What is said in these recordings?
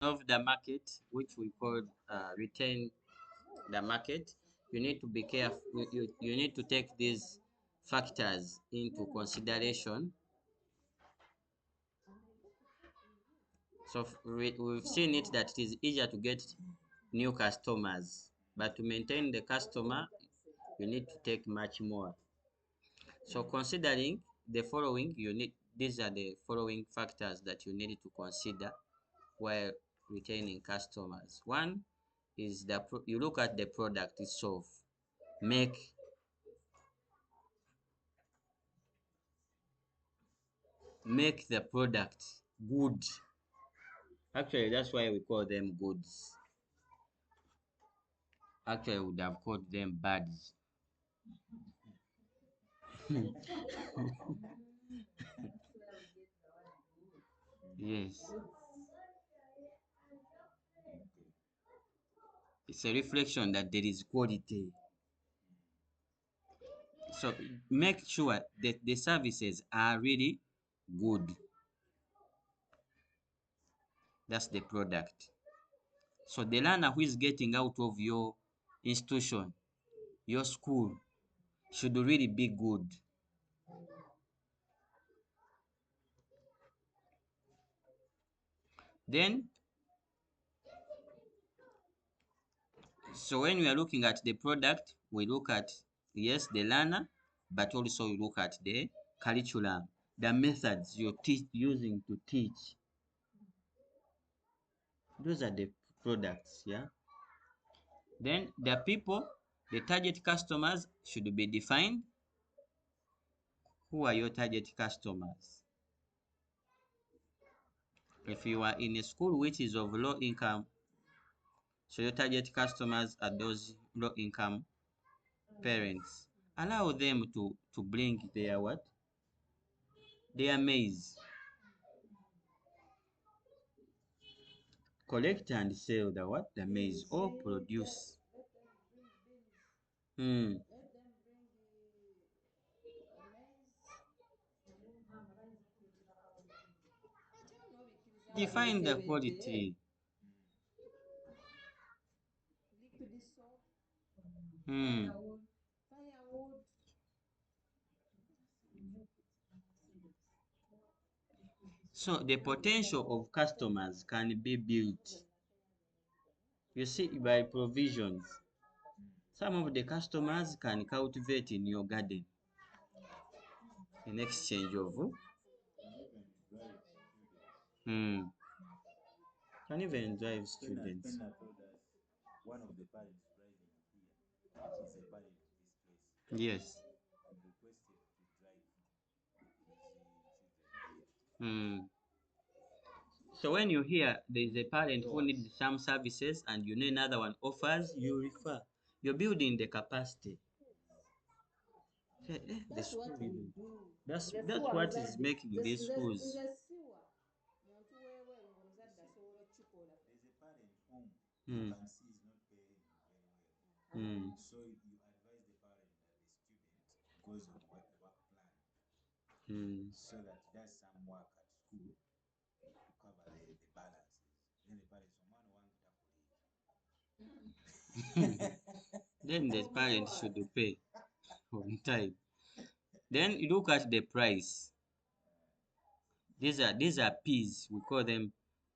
of the market, which we call retain the market, you need to be careful. You need to take these factors into consideration. So we've seen it that it is easier to get new customers, but to maintain the customer, you need to take much more. So considering the following, you need these are the following factors that you need to consider while retaining customers. One is you look at the product itself. Make the product good. Actually, that's why we call them goods. Actually, we would have called them bads. Yes, it's a reflection that there is quality. So make sure that the services are really good. That's the product. So the learner who is getting out of your institution, your school, should really be good. Then, so when we are looking at the product, we look at, yes, the learner, but also we look at the curriculum, the methods you're using to teach. Those are the products, yeah. Then the people, the target customers should be defined. Who are your target customers? If you are in a school which is of low income, so your target customers are those low income parents. Allow them to bring their what? Their maize. Collect and sell the what? The maize or produce. Hmm. Define the quality. Hmm. So the potential of customers can be built. You see, by provisions. Some of the customers can cultivate in your garden in exchange of. Hmm. Can even drive students. Yes. Hmm. So when you hear there is a parent who needs some services and you know another one offers, you refer. You're building the capacity. The school even. That's what is making these schools. Hmm. Hmm. Hmm. Then the parent should pay on time. Then you look at the price. These are P's. We call them.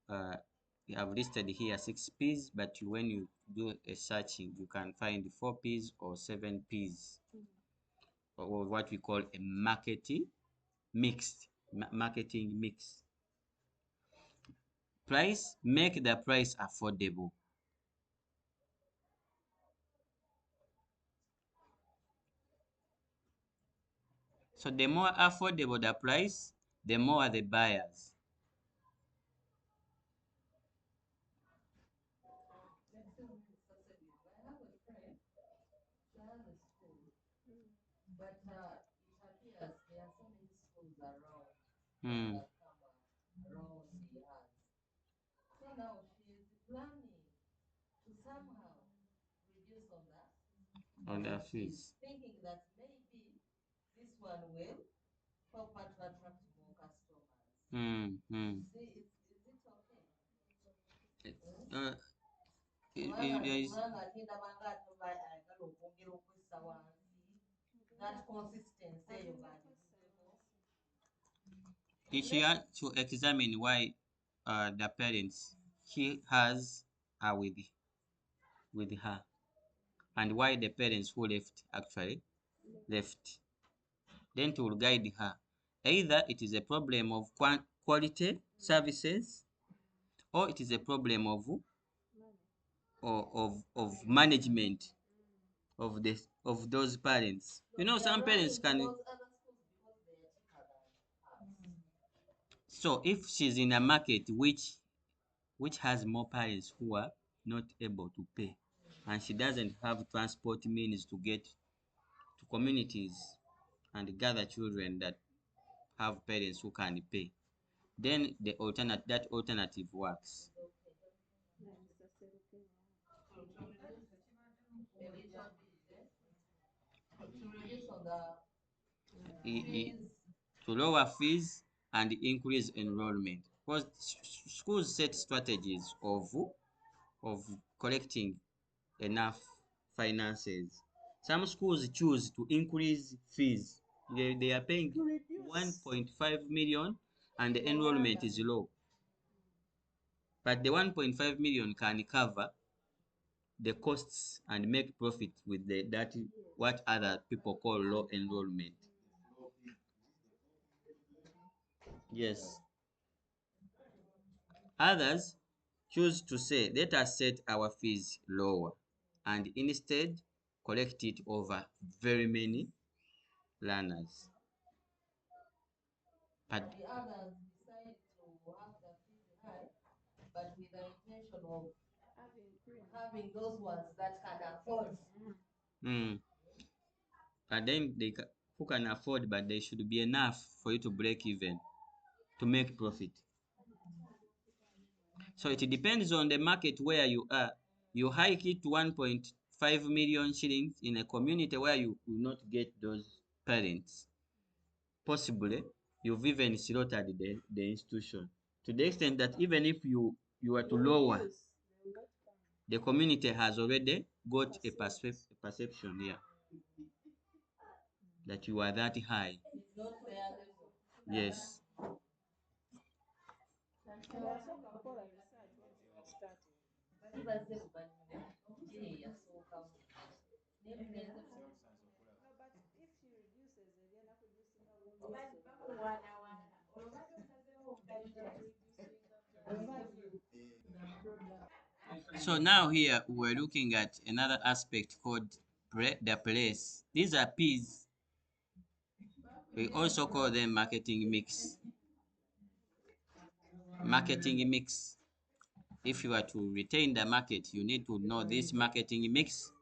Uh, we have listed here 6 P's, but when you do a searching, you can find 4 P's or 7 P's, or what we call a marketing mix. Price, make the price affordable. So the more affordable the price, the more the buyers. Hmm. On their fees. Hmm. Hmm. uh, it is, she had to examine why the parents she has are with her, and why the parents who left actually left. Then to guide her. Either it is a problem of quality services, or it is a problem of management of those parents. You know, some parents can. So if she's in a market which has more parents who are not able to pay, and she doesn't have transport means to get to communities and gather children that have parents who can pay, then that alternative works. To lower fees and increase enrollment, because schools set strategies of collecting enough finances. Some schools choose to increase fees. They are paying 1.5 million and the enrollment is low. But the 1.5 million can cover the costs and make profit with that what other people call low enrollment. Yes. Others choose to say, let us set our fees lower and instead collect it over very many learners. But mm, but then who can afford, but they should be enough for you to break even, to make profit. So it depends on the market where you are. You hike it to 1.5 million shillings in a community where you will not get those parents. Possibly, you've even slaughtered the institution to the extent that even if you were to lower, the community has already got a perception here that you are that high. Yes. So now here we're looking at another aspect called the place. These are P's. We also call them marketing mix. Marketing mix. If you are to retain the market, you need to know this marketing mix.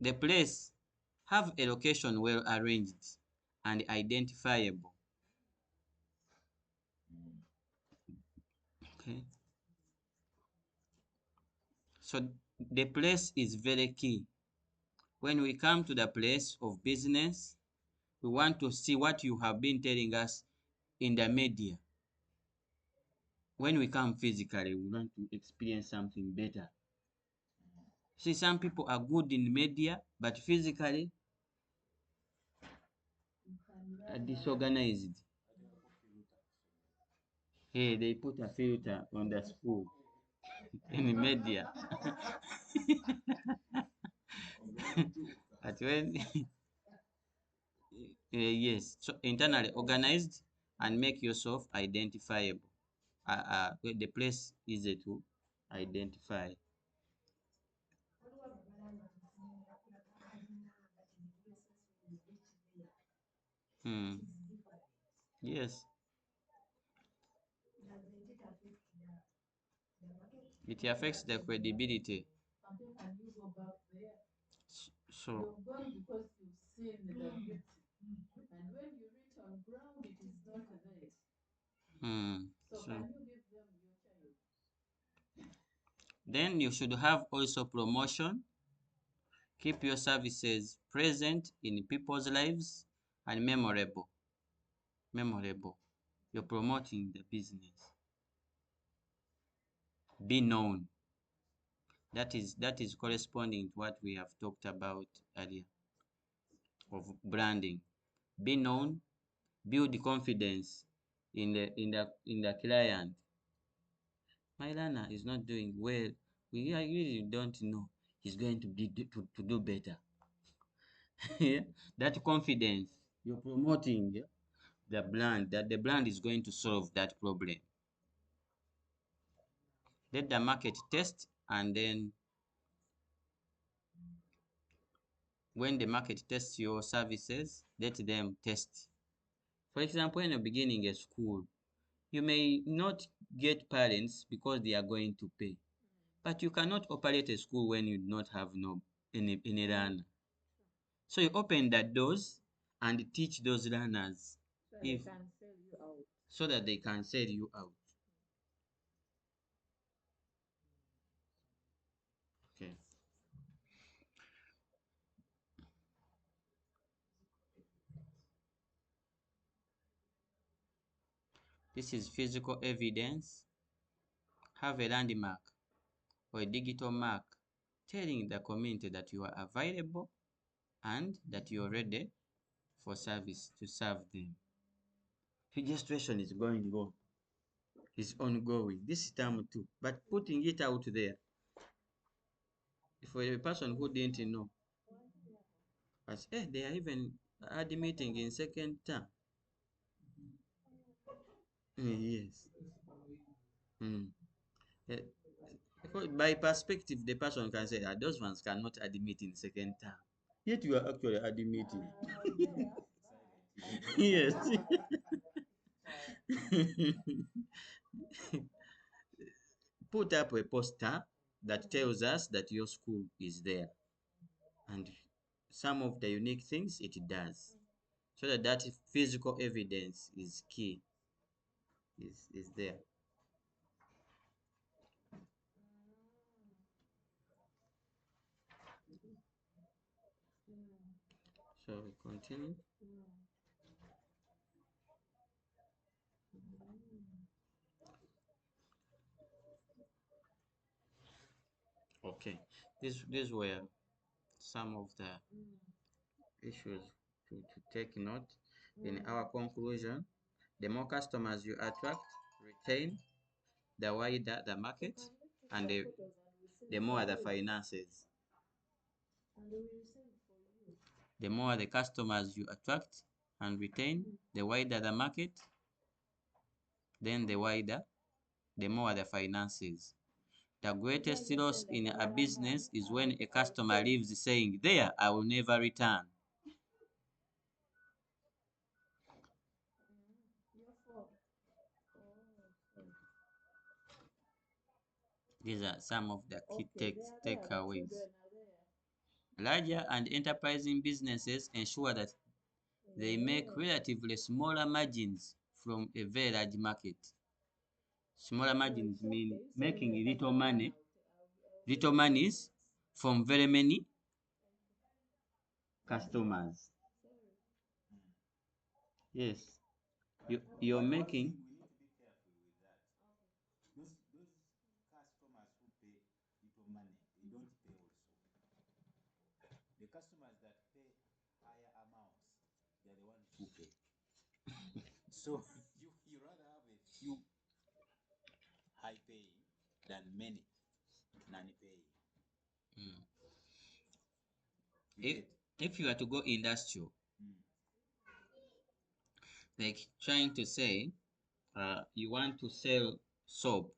The place have a location well arranged and identifiable. Okay. So the place is very key. When we come to the place of business, we want to see what you have been telling us in the media. When we come physically, we want to experience something better. See, some people are good in media, but physically are disorganized. Hey, they put a filter on the school in media. But when yes, so internally organized and make yourself identifiable. The place easy to identify. Hmm. Yes, it affects the credibility. So, so then you should have also promotion. Keep your services present in people's lives and memorable. Memorable. You're promoting the business. Be known. That is corresponding to what we have talked about earlier of branding. Be known, build confidence in the client. My learner is not doing well. We really don't know he's going to do better. Yeah? That confidence you're promoting, yeah, the brand, that the brand is going to solve that problem. Let the market test, and then when the market tests your services, let them test. For example, when you're beginning a school, you may not get parents because they are going to pay, but you cannot operate a school when you do not have any learner. So you open the doors and teach those learners if so that they can sell you out. Okay. This is physical evidence. Have a landmark or a digital mark telling the community that you are available and that you are ready for service to serve them. Registration is going on. It's ongoing. This is term two. But putting it out there for a person who didn't know, as they are even admitting in second term. Yes. Mm. Eh, because by perspective, the person can say, those ones cannot admit in second term. Yet you are actually admitting. Yes. Put up a poster that tells us that your school is there and some of the unique things it does, so that physical evidence is key, is there. So we continue. Okay, these were some of the issues to take note. In our conclusion, the more customers you attract, retain, the wider the market, and the more the finances. The more the customers you attract and retain, the wider the market, then the more the finances. The greatest loss in a business is when a customer leaves saying, "There, I will never return." These are some of the key takeaways. Larger and enterprising businesses ensure that they make relatively smaller margins from a very large market. Smaller margins mean making little monies from very many customers. Yes, you're making. We need to be careful with that. Those customers who pay little money, they don't pay also. The customers that pay higher amounts, they're the ones who pay. So you rather have a few high paying than many non-paying. Mm. You If get? if you are to go industrial, Mm. like trying to say, you want to sell soap,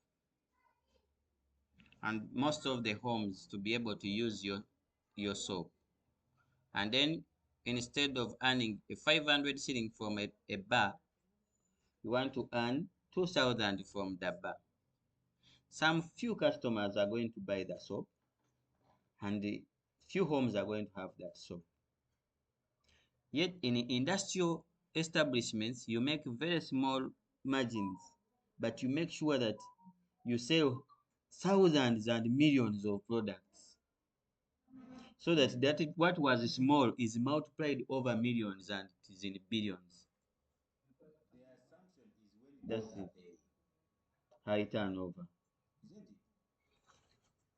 and most of the homes to be able to use your soap, and then instead of earning a 500 shilling from a bar, you want to earn 2,000 from the bar. Some few customers are going to buy the soap, and the few homes are going to have that soap. Yet in industrial establishments, you make very small margins, but you make sure that you sell thousands and millions of products, so that what was small is multiplied over millions and it is in billions. The assumption is when you That's it. overpay, High turnover. isn't it?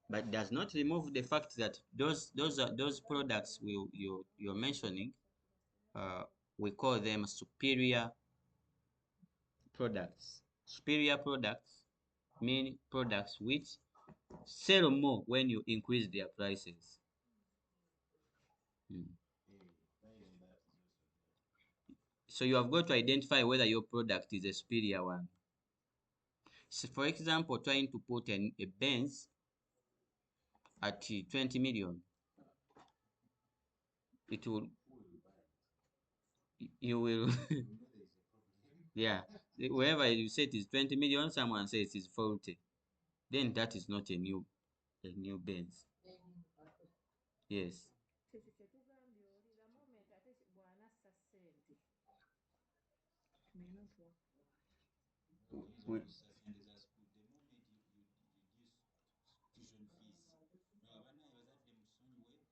but does not remove the fact that those products you're mentioning, uh, we call them superior products. Superior products mean products which sell more when you increase their prices. Mm. Buying that is also there. So you have got to identify whether your product is a superior one. So for example, trying to put a Benz at 20 million, it will, Who will buy it? you will, You know there is a problem. yeah, wherever you say it is 20 million, someone says it is 40. Then that is not a new Benz. Yes. Ekyo kye tugambye oli the moment ate bw'anassa ssente tulina otuwakuwa. No, We, you suspend as school. The moment you reduce tuition fees. No, abanaye bazadde musonyiwe oba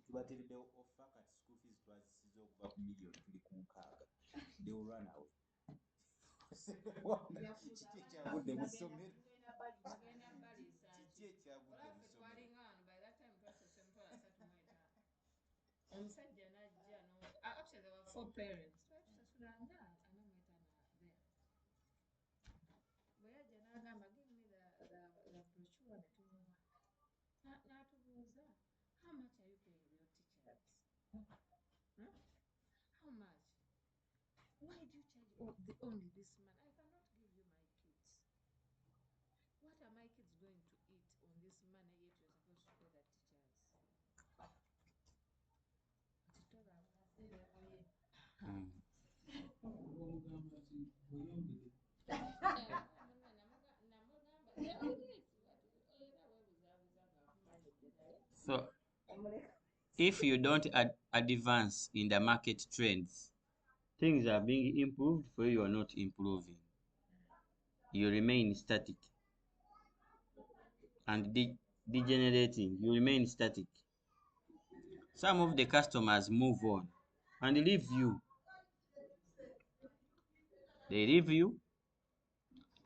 tubatereddewo offer kati school fees twazisiza okuva ku miliyoni tuli ku nkaaga. They will run out. Kiki ekyagudde mu ssomero? Mugenda baliisa ki? Kiki ekyagudde Olaffe mu ssomero? twalinga wano by that time twasose emitwalo 35. Omusajja n'ajja no actually there were 4 parents. Twali tusasulanga 45 there. Bwe yajja n'agamba give me the brochure ne tumuwa. N'atubuuza how much are you paying your teachers? Huh? How much? Why do you charge only this money? I cannot give you my kids. What are my kids going to eat on this money yet you're supposed to pay the teachers? mm. So if you don't advance in the market trends, things are being improved for you are not improving. You remain static and degenerating. You remain static. Some of the customers move on and leave you. They leave you,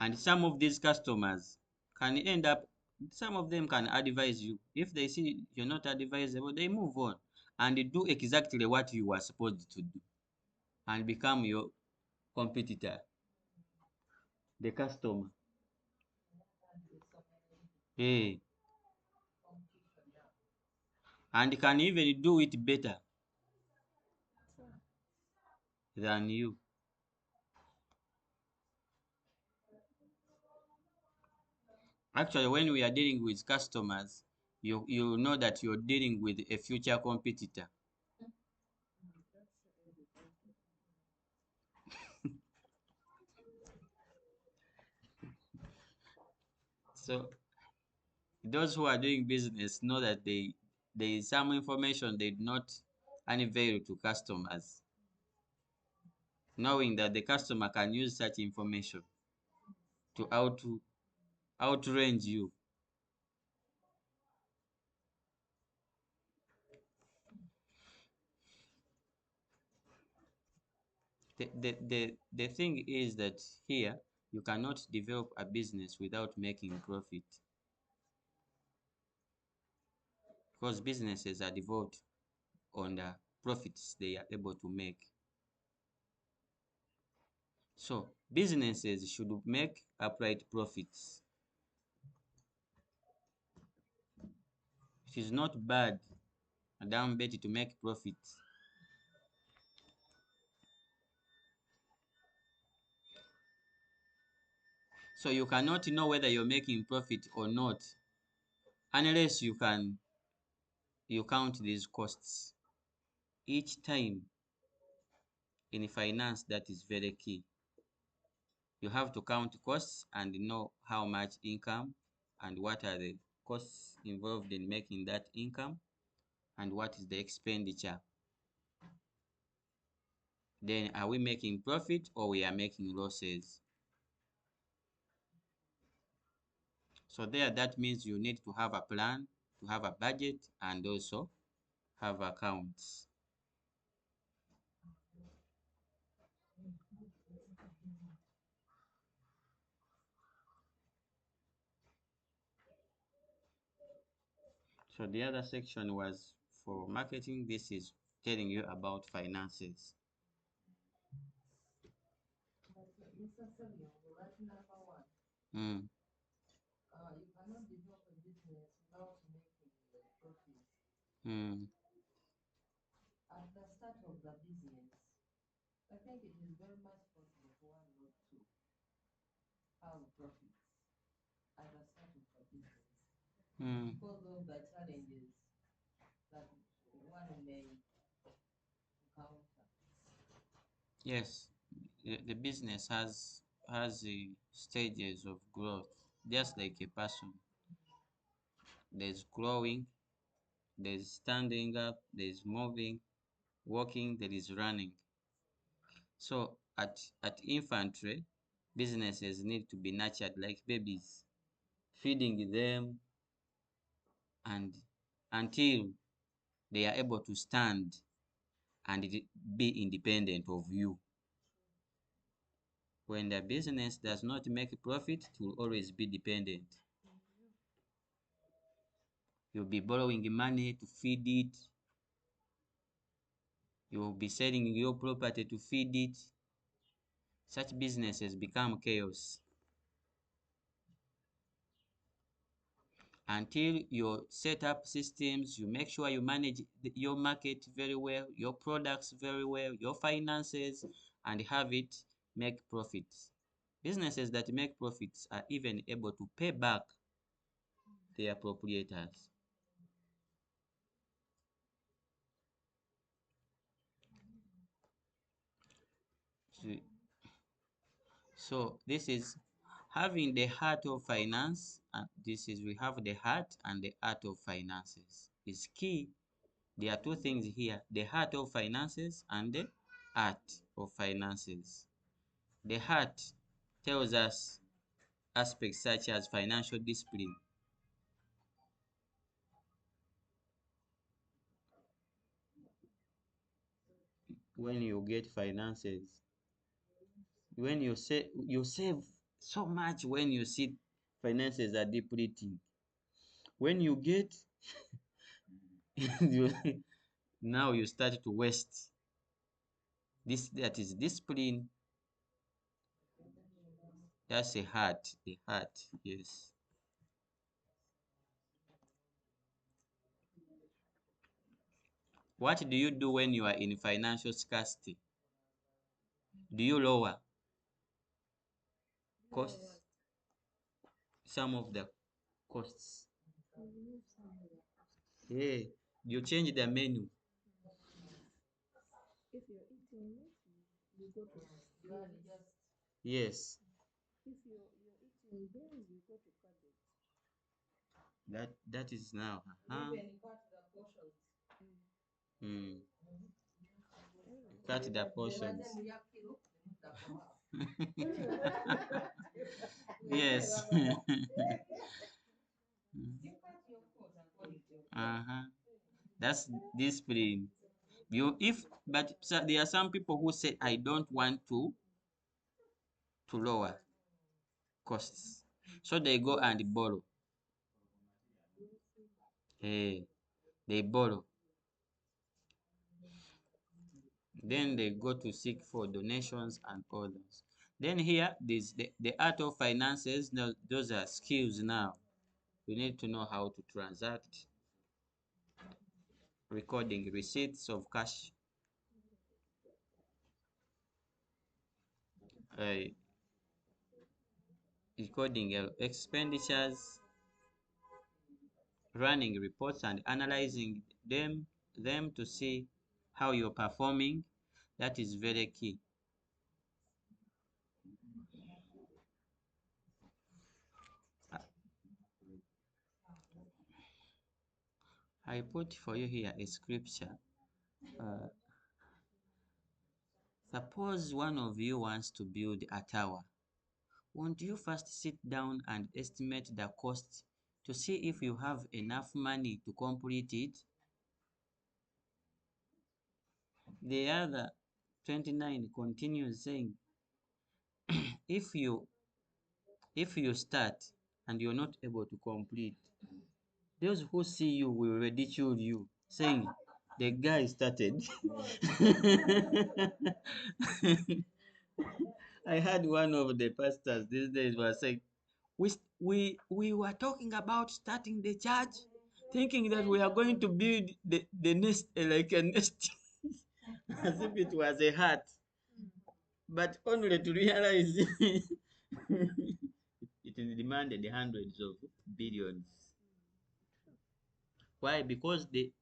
and some of these customers can end up, some of them can advise you. If they see you're not advisable, they move on and do exactly what you were supposed to do and become your competitor, the customer. Hey, and can even do it better than you. Actually, when we are dealing with customers, you know that you're dealing with a future competitor. So those who are doing business know that there is some information they do not unveil to customers, knowing that the customer can use such information to outrange you. The thing is that here you cannot develop a business without making profit, because businesses are developed on the profits they are able to make. So businesses should make upright profits. It is not bad, Madam Betty, to make profits. So you cannot know whether you're making profit or not unless you count these costs. Each time in finance, that is very key. You have to count costs and know how much income and what are the costs involved in making that income and what is the expenditure. Then are we making profit or we are making losses? So there, that means you need to have a plan, to have a budget, and also have accounts. So the other section was for marketing. This is telling you about finances. Mm. Mm. Mm. Yes, the business has stages of growth, just like a person. There's growing, there's standing up, there's moving, walking, there is running. So at infantry, businesses need to be nurtured like babies, feeding them and until they are able to stand and be independent of you. When the business does not make profit, it will always be dependent. You'll be borrowing money to feed it. You'll be selling your property to feed it. Such businesses become chaos. Until you set up systems, you make sure you manage your market very well, your products very well, your finances, and have it make profits. Businesses that make profits are even able to pay back their proprietors. So, so this is having the heart of finance, and this is we have the heart and the art of finances is key. There are two things here, the heart of finances and the art of finances. The heart tells us aspects such as financial discipline. When you get finances, when you save so much when you see finances are depleting. When you get now you start to waste. That is discipline. That's a heart, the heart, yes. What do you do when you are in financial scarcity? Do you lower costs? Some of the costs. Hey, you change the menu. If you're eating meat, you go to beans. Yes, If you're eating beans, you go to cabbage. that is now. Uh-huh. Hmm. Cut the portions. Yes. Uh-huh. That's discipline. You if but there are some people who say I don't want to lower costs. So they go and borrow. Hey, they borrow. Then they go to seek for donations and others. Then here, this the art of finances. Now, those are skills now. You need to know how to transact, recording receipts of cash, uh, recording expenditures, running reports and analyzing them to see how you're performing. That is very key. I put for you here a scripture. Uh, Suppose one of you wants to build a tower. Won't you first sit down and estimate the cost to see if you have enough money to complete it? The other 29 continues saying, if you start and you're not able to complete, Those who see you will ridicule you, saying the guy started. I had one of the pastors these days was saying, we were talking about starting the church, thinking that we are going to build the nest, like a nest, as if it was a hut, but only to realize it demanded hundreds of billions. Why? Because the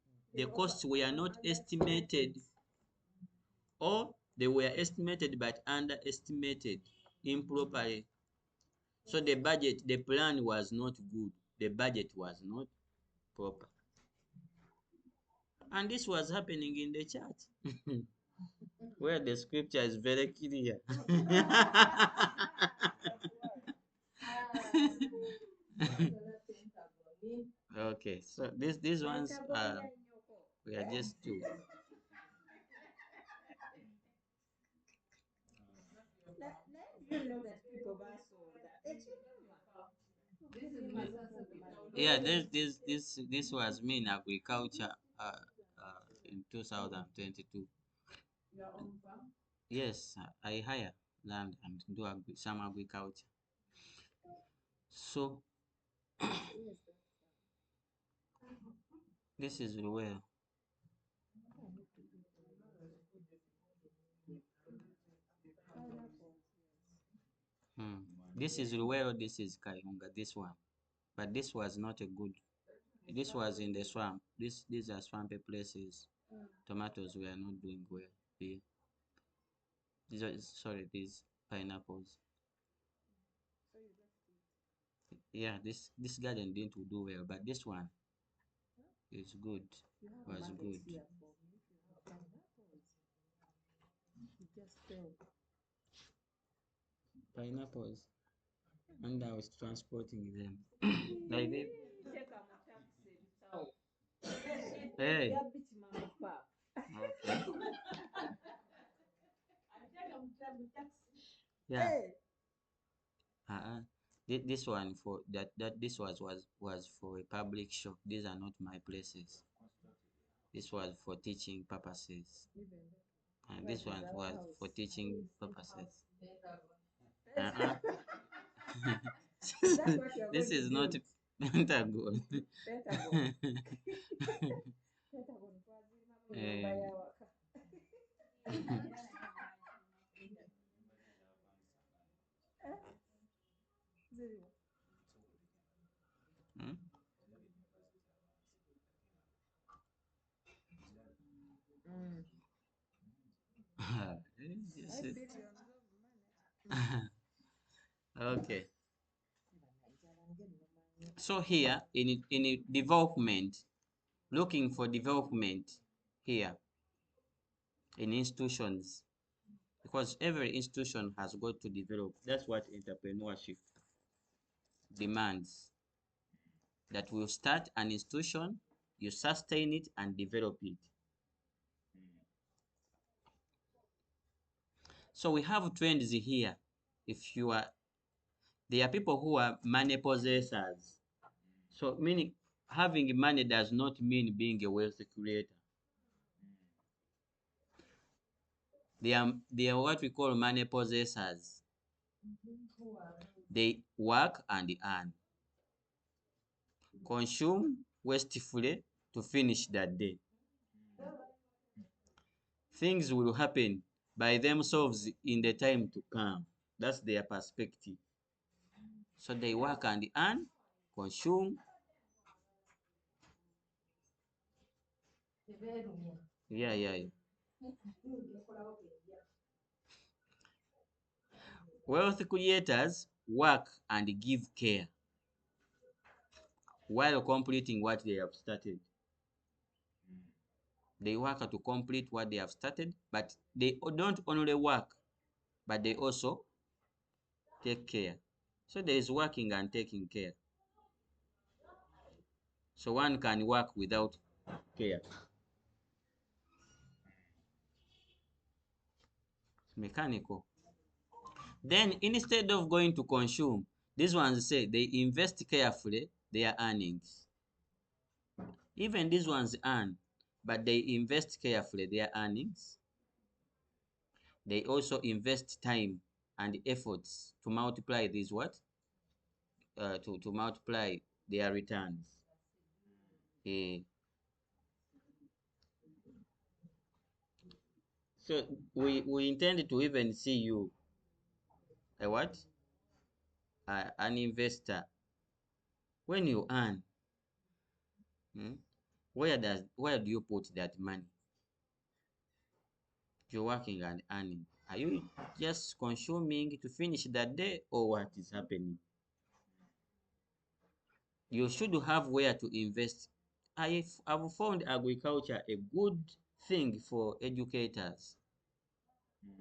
costs were not estimated, or they were estimated but underestimated improperly. So the plan was not good. The budget was not proper. And this was happening in the church, where the scripture is very clear. Okay, so these ones we are just two. You know that people were sold. Yeah, this was me in agriculture in 2022. Yes, I hire land and do some agriculture. So this is where hmm, this is Ruwero, this is Kayunga, this one. But this was not a good. This was in the swamp. These are swampy places. Tomatoes were not doing well. These are, sorry, these pineapples. Yeah, this garden didn't do well, but this one is good. Was good. Pineapples, and I was transporting them. Like this. Hey. Okay. Yeah. Uh-uh. This one for that this was for a public show. These are not my places. This was for teaching purposes. And this one was for teaching purposes. Uh-uh. This is not Pentagon. Eh, hmm? Yes, okay. So here in development, looking for development here in institutions, because every institution has got to develop. That's what entrepreneurship demands. That will start an institution, you sustain it and develop it. So we have trends here. If you are, there are people who are money possessors. So meaning having money does not mean being a wealth creator. They are what we call money possessors. They work and earn, consume wastefully to finish that day. Things will happen by themselves in the time to come. That's their perspective. So they work and earn, consume. Yeah. Wealth creators work and give care while completing what they have started. They work to complete what they have started, but they don't only work, but they also take care. So there is working and taking care. So one can work without care. It's mechanical. Then instead of going to consume, these ones say they invest carefully their earnings. Even these ones earn, but they invest carefully their earnings. They also invest time and efforts to multiply these what? To multiply their returns. Eh, so we intend to even see you a what? An investor. When you earn, hmm, where do you put that money? You're working and earning. Are you just consuming to finish that day, or what is happening? You should have where to invest. I've found agriculture a good thing for educators.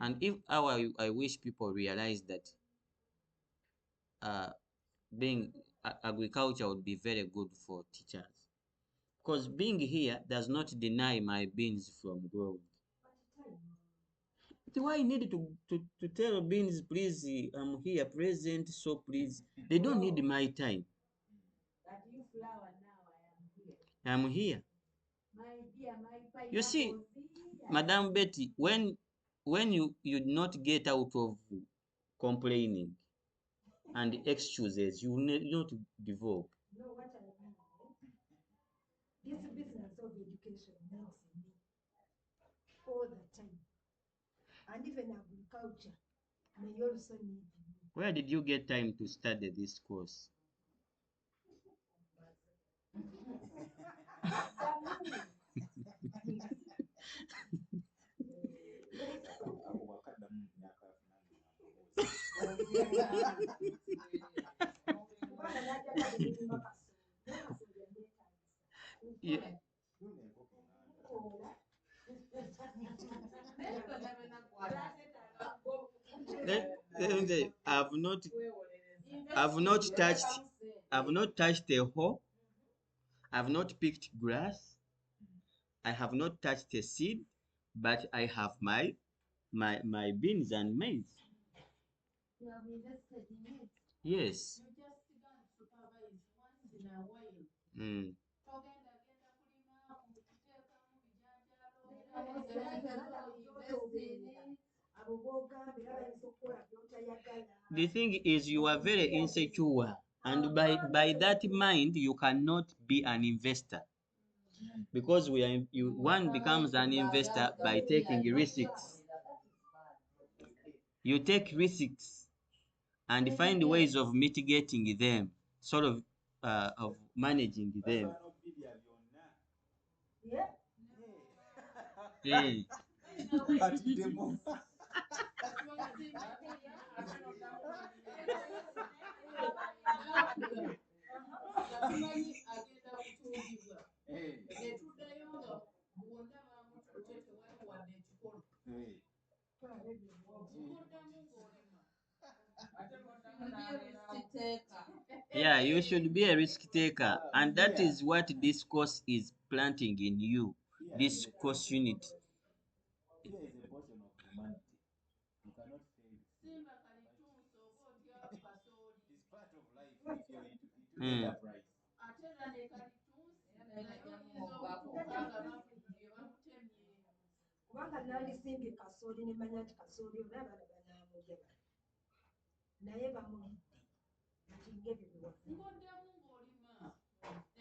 And if I wish people realize that uh, being agriculture would be very good for teachers. Because being here does not deny my beans from growing. So why I need to tell beans, please, I'm here present, so please. They don't need my time. I'm here. You see, Madam Betty, when you not get out of complaining and excuses, you not develop. know what I mean? This business of education needs me all the time. And even agriculture may also need me. Where did you get time to study this course? You, let me tell you, I've not touched a hoe. I've not picked grass. I have not touched a seed, but I have my beans and maize. You have invested in it. Yes. You just go and supervise once in a while. Mm. Togenda genda kulima kuteekamu bijanjalo abo b'ogamba era bayinza okukola by'otayagala. The thing is, you are very insecure, and by that mind, you cannot be an investor because one becomes an investor by taking risks. You take risks and find ways of mitigating them, sort of managing them. Yeah. Hey. tumanyi agenda kutundibwa ne tuddayo nga bwonna baamututte tewali wadde ekikolo ng'oddamu ng'olima. Yeah, you should be a risk taker, and that is what this course is planting in you. This course unit. Fear is a portion of humanity. You cannot fail. Simba kalitunsi oba otya kasooli. It's part of life. If you're into enterprise. Ate era ne kalitunsi naye oyinza okutuuka nga bakubye bakutemye. Kubanga nandisimbye kasooli ne manya nti kasooli oyo n'abaana banaamulya naye bamulidde nti ng'ebyo biwafu. Ng'oddamu ng'olima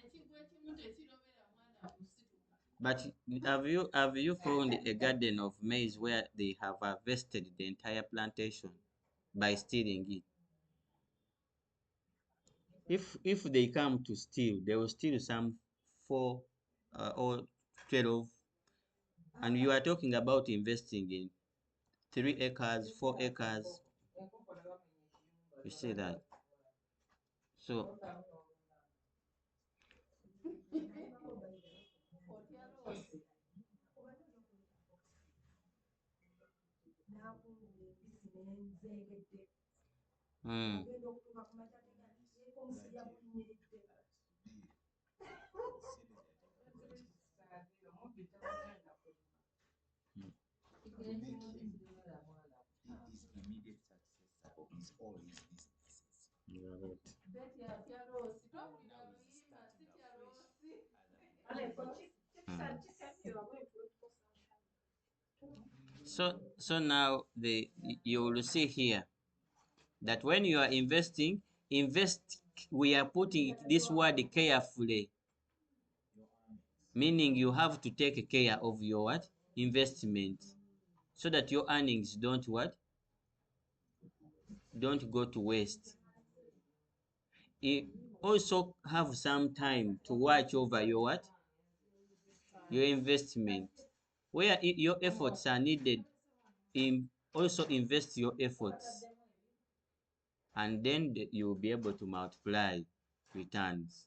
ekigwo ekimu tekirobera mwana musitu. But have you found a garden of maize where they have harvested the entire plantation by stealing it? If they come to steal, they will steal some 4 or 12, and you are talking about investing in 3 acres, 4 acres. You see that? So mm. To make him his immediate successor of his all his businesses. You are right. Betty atya loosi Now towulira he's luyimba starting sitya afresh loosi. as an Mm. So now you will see here that when you are investing, invest, we are putting this word carefully, meaning you have to take care of your what? Investment, so that your earnings don't what? Don't go to waste. You also have some time to watch over your what? Your investment. Where your efforts are needed, also invest your efforts, and then you will be able to multiply returns.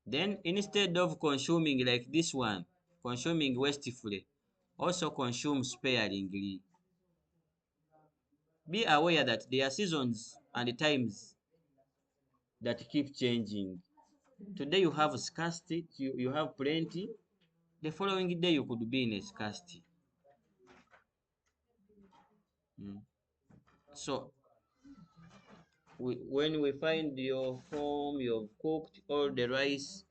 Then instead of consuming like this one, consuming wastefully, also consume sparingly. Be aware that there are seasons and times that keep changing. Today you have scarcity, you have plenty. The following day you could be in a scarcity. Mm. So when we find your home, you've cooked all the rice,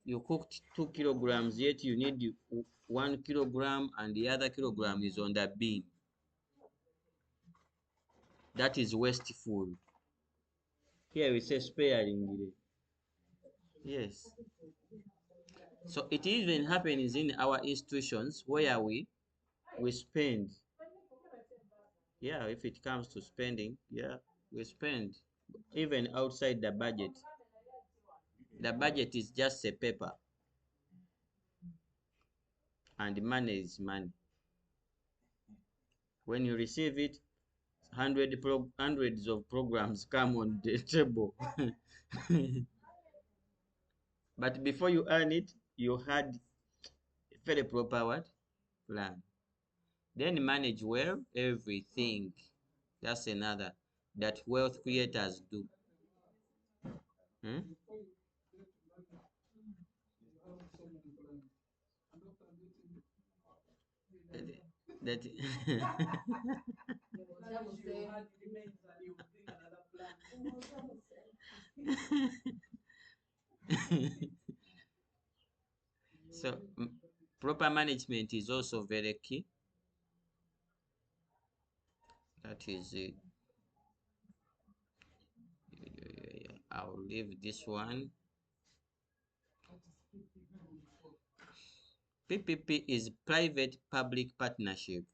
you cooked 2 kilograms, yet you need 1 kilogram and the other kilogram is on the bin. That is wasteful. Here we say sparingly. Yes. So it even happens in our institutions where we spend. Yeah, if it comes to spending, yeah, we spend even outside the budget. The budget is just a paper, and money is money. When you receive it, hundreds of programs come on the table. But before you earn it, you had a very proper what? Plan. Then manage well everything. That's another that wealth creators do. Hmm? That, so proper management is also very key. That is it. I'll leave this one. PPP is private public partnership.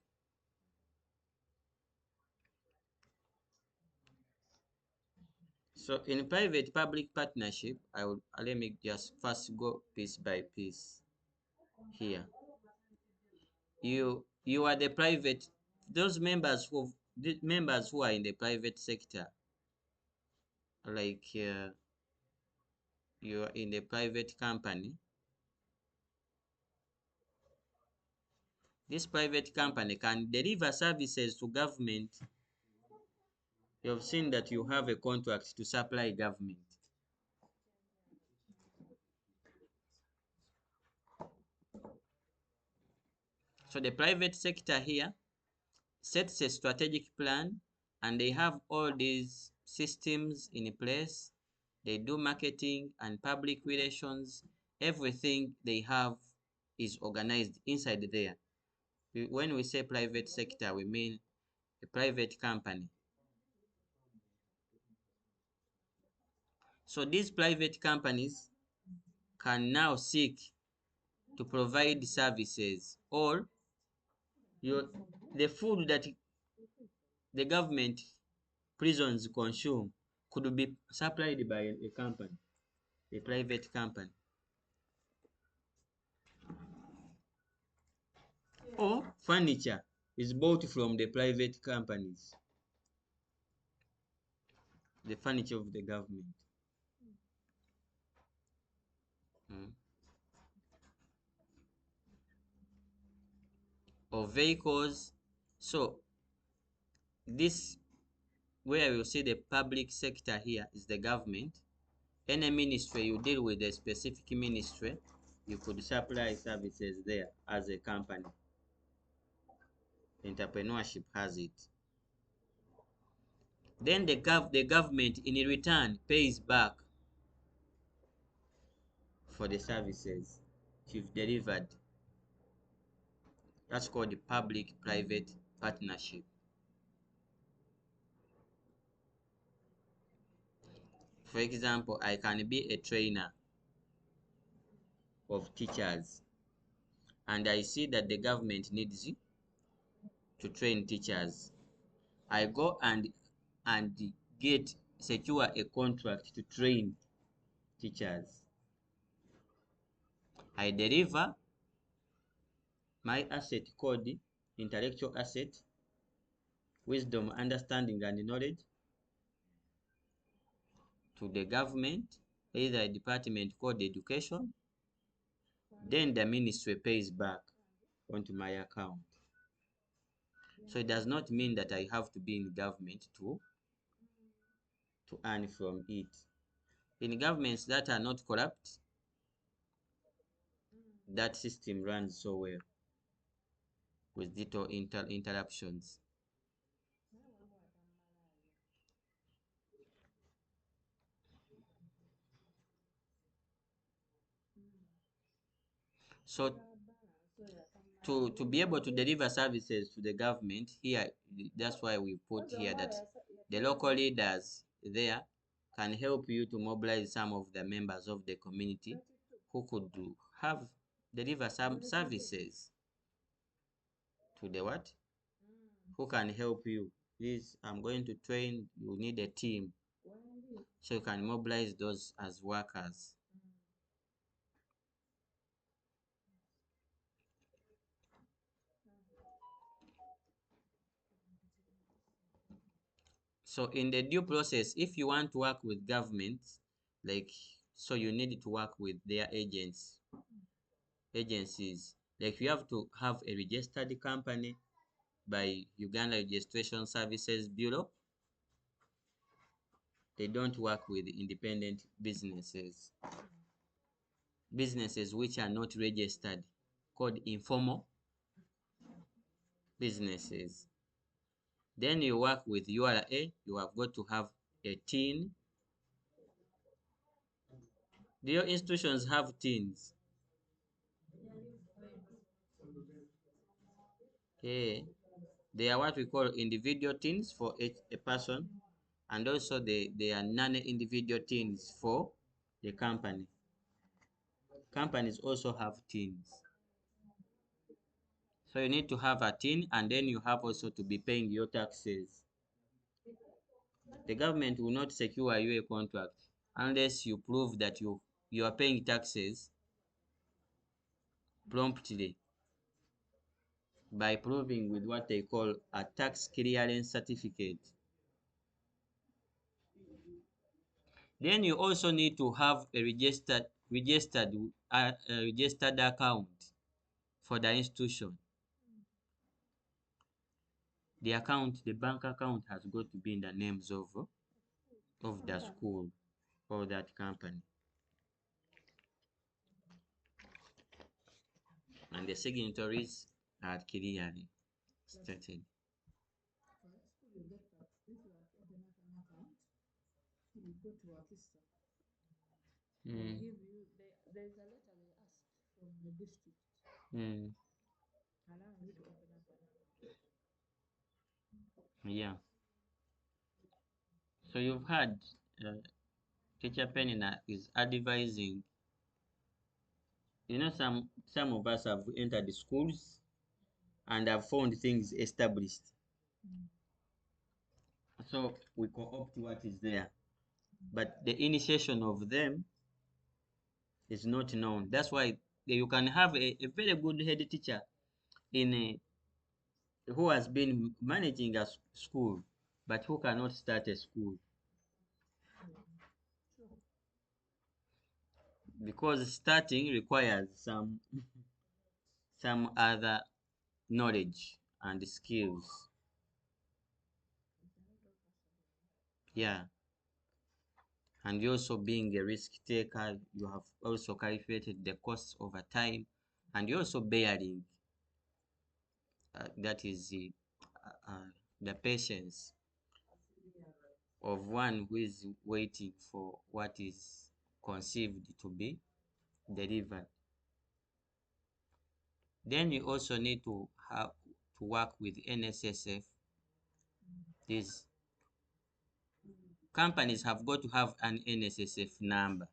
So in private public partnership, let me just first go piece by piece here. You are the private, those members who are in the private sector, like you are in a private company. This private company can deliver services to government. You have seen that you have a contract to supply government. So the private sector here sets a strategic plan, and they have all these systems in place. They do marketing and public relations. Everything they have is organized inside there. When we say private sector, we mean a private company. So these private companies can now seek to provide services, or the food that the government prisons consume could be supplied by a company, a private company. Or furniture is bought from the private companies, the furniture of the government. Mm. Or vehicles. So this, where you see the public sector here is the government. Any ministry you deal with, a specific ministry, you could supply services there as a company. Entrepreneurship has it. Then the government in return pays back for the services you've delivered. That's called the public-private partnership. For example, I can be a trainer of teachers, and I see that the government needs to train teachers. I go and get secure a contract to train teachers. I deliver my asset called intellectual asset, wisdom, understanding, and knowledge to the government, either a department called education, then the ministry pays back onto my account. So it does not mean that I have to be in government to earn from it. In governments that are not corrupt, that system runs so well with little interruptions. So to be able to deliver services to the government here, that's why we put here that the local leaders there can help you to mobilize some of the members of the community who could deliver some services to the what? Who can help you? Please, I'm going to train, you need a team. So you can mobilize those as workers. So in the due process, if you want to work with governments, so you need to work with their agencies. Like you have to have a registered company by Uganda Registration Services Bureau. They don't work with independent businesses. Businesses which are not registered, called informal businesses. Then you work with URA, you have got to have a TIN. Do your institutions have TINs? Okay. They are what we call individual TINs for a person, and also they are non-individual TINs for the company. Companies also have TINs. So you need to have a TIN, and then you have also to be paying your taxes. The government will not secure you a contract unless you prove that you are paying taxes promptly by proving with what they call a tax clearance certificate. Then you also need to have a registered account for the institution. The bank account has got to be in the names of the school or that company. And the signatories are clearly stated. For the school, you get that if you have opened up an account, you go to Wakista. They Mm, give you, there's a letter they ask from the district mm, allowing you to open up an account. yeah. So you've had uh, Teacher Penina is advising. Some of us have entered the schools and have found things established. So we co-opt what is there. But the initiation of them is not known. That's why you can have a very good head teacher who has been managing a school, but who cannot start a school Sure. because starting requires some other knowledge and skills. Yeah. And you also being a risk taker, you have also calculated the costs over time, and you're also bearing that is the patience of one who is waiting for what is conceived to be delivered. Then you also need to have to work with NSSF. These companies have got to have an NSSF number,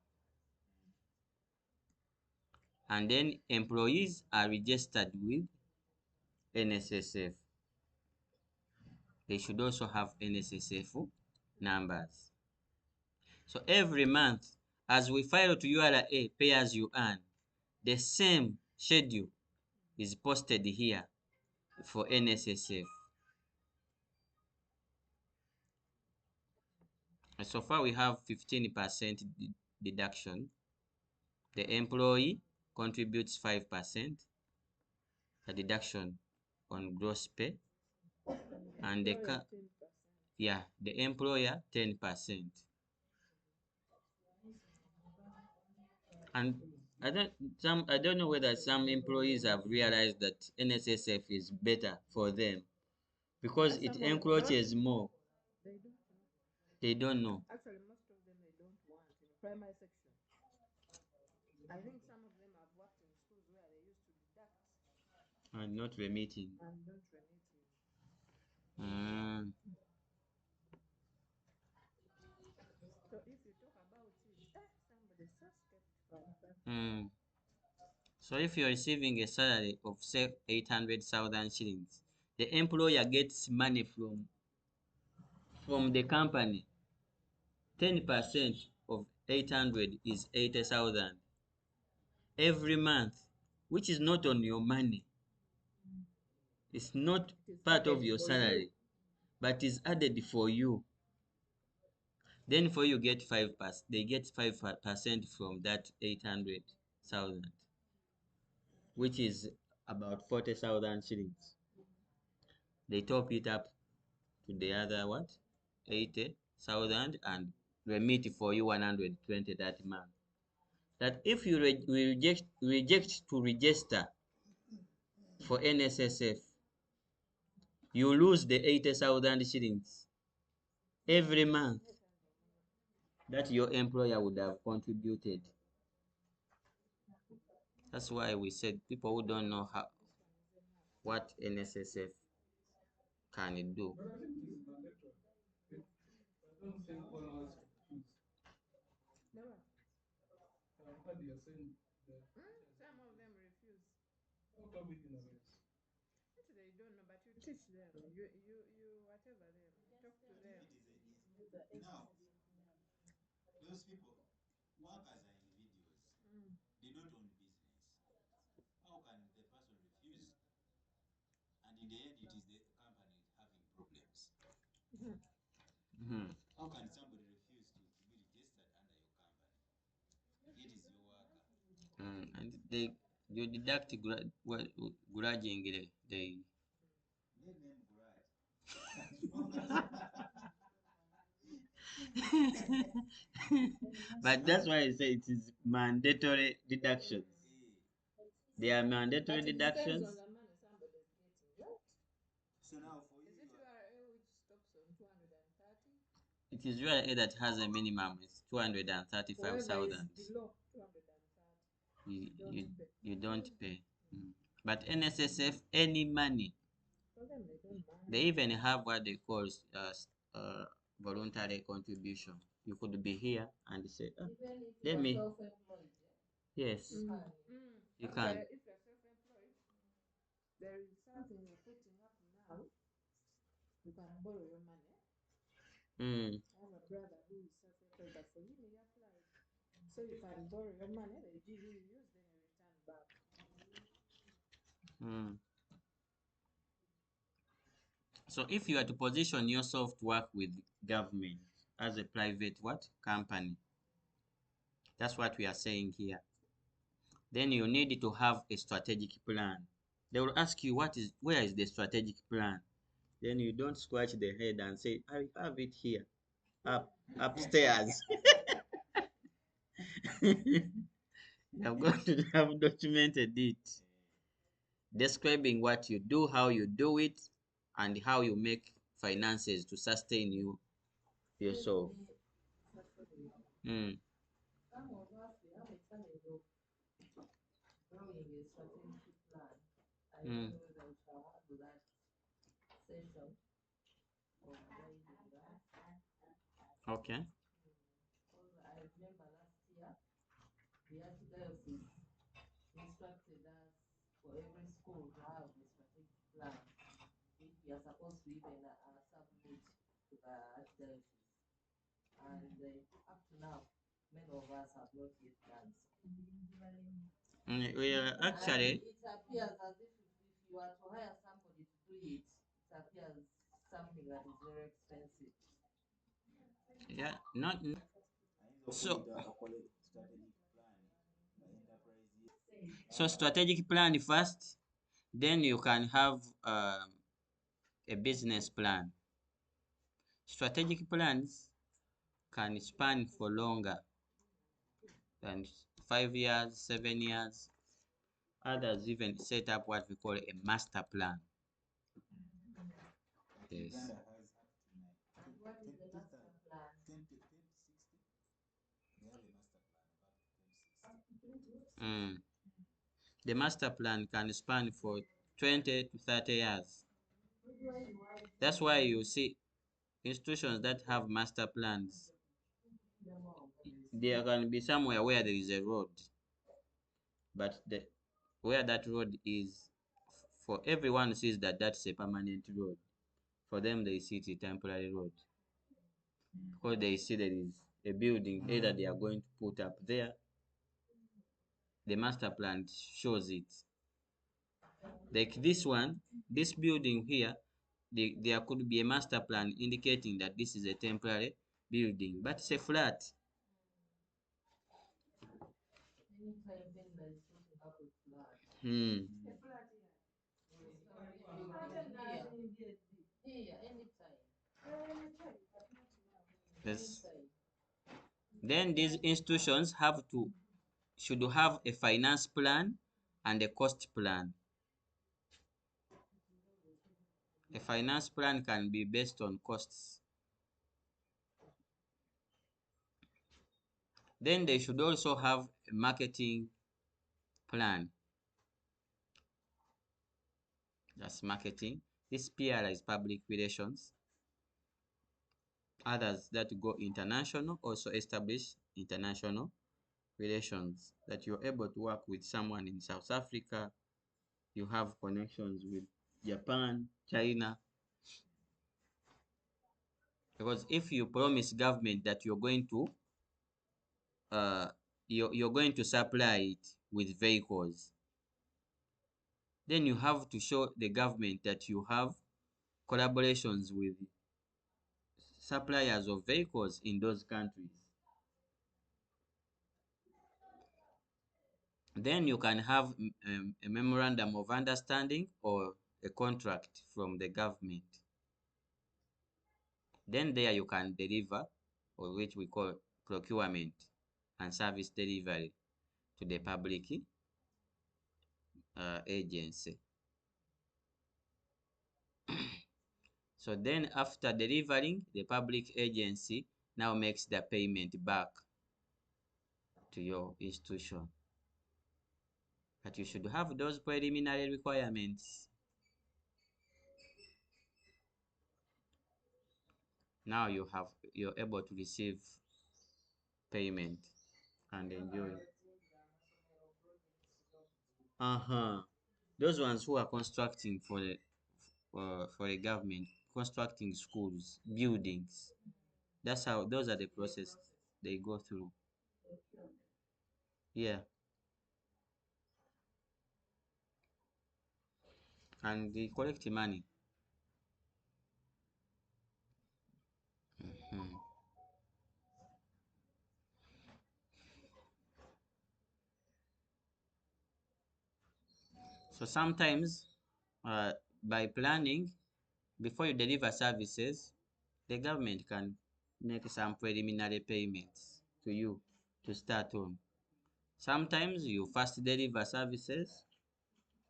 and then employees are registered with NSSF. They should also have NSSF numbers. So every month, as we file to URA pay as you earn, the same schedule is posted here for NSSF. And so far we have 15% deduction. The employee contributes 5%, a deduction on gross pay, and the employer 10%. And I don't know whether some employees have realized that NSSF is better for them because it encroaches more. They don't know. They don't know. Actually, most of them they don't want in the primary section. I think some of them have worked in schools where they used to deduct And not remitting. and don't remit in. Mm. So if you talk about it, somebody's so skeptical. Mm. So if you're receiving a salary of say 800,000 shillings, the employer gets money from the company. 10% of 800 is 80,000 every month, which is not on your money. It's not part of your salary, but is added for you. Then for you get 5%. They get 5% from that 800,000, which is about 40,000 shillings. They top it up to the other what? 80,000 and remit for you 120 that month. That if you reject to register for NSSF, you lose the 80,000 shillings every month that your employer would have contributed. That's why we said people who don't know what NSSF can do. Never. Some of them refuse. Actually, you don't know, but you teach them. You whatever them. Talk to them. It is now those people, workers are individuals. They don't own business. How can the person refuse? And in the end, it is the company having problems. Mhm. How can somebody refuse to be registered under your company? It is your worker. And you deduct grudgingly. Let them grudge. As long as But that's why I say it is mandatory deductions. They are mandatory But it depends deductions. on the money somebody's getting, right? so now for Is you, it you are, URA which stops on 230? It is URA that has a minimum. It's Whoever is 235,000. below 230, You, don't you, pay. you don't pay. Mm. But NSSF, any money, For them, they don't they mind. even have what they call uh, voluntary contribution. You could be here and say, Even if let you are me, self-employed, yes, you can. If you're self-employed, there is something you're putting up now. You can borrow your money. Mm. I have a brother who is self-employed, but for him, he applied. So you can borrow your money, they give you, you use, then you return back. Mm. So if you are to position yourself to work with government as a private what company, that's what we are saying here. Then you need to have a strategic plan. They will ask you where is the strategic plan. Then you don't scratch the head and say, I have it here, upstairs. I'm going to have documented it, describing what you do, how you do it, and how you make finances to sustain yourself. Mm. drawing a strategic plan. I Mm. don't know whether we shall have that session of guiding that. Okay. Because I remember last year the archdiocese instructed us for every school to have a strategic plan, which we are supposed to even submit to the archdiocese. And up to now, many of us have not yet done so. We actually, And it appears as if you are to hire somebody to do it, it appears something that is very expensive. yeah, not so. Strategic plan enterprise year. So strategic plan first, then you can have a business plan. Strategic plans can span for longer than 5 years, 7 years. Others even set up what we call a master plan. Yes. Uganda has up to And what is the master plan? 2060. They have a master plan of up to 2060. The master plan can span for 20 to 30 years. That's why you see institutions that have master plans, there can be somewhere where there is a road, but where that road is, for everyone sees that that's a permanent road. For them, they see it a temporary road because they see there is a building either they are going to put up there. The master plan shows it. Like this one, this building here, there could be a master plan indicating that this is a temporary building, but it's a flat. Anytime Finland is putting up a flat. Here, anytime. Yes. Anytime. Then these institutions should have a finance plan and a cost plan. A finance plan can be based on costs. Then they should also have a marketing plan. That's marketing. This PR is public relations. Others that go international also establish international relations, that you're able to work with someone in South Africa, you have connections with Japan, China. Because if you promise government that uh, you're going to supply it with vehicles, then you have to show the government that you have collaborations with suppliers of vehicles in those countries. Then you can have a memorandum of understanding or a contract from the government. Then there you can deliver, or which we call procurement and service delivery to the public agency. So then after delivering, the public agency now makes the payment back to your institution. But you should have those preliminary requirements. Now you're able to receive payment and enjoy. Those ones who are constructing for the government, constructing schools, buildings. Those are the process they go through. Yeah. And they collect money. Mhm. So sometimes, by planning, before you deliver services, the government can make some preliminary payments to you to start on. Sometimes you first deliver services,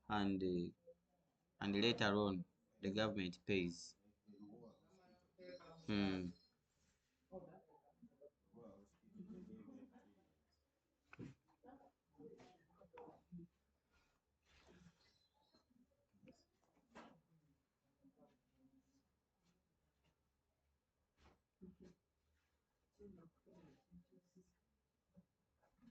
and later on the government pays. Hmm. in the college,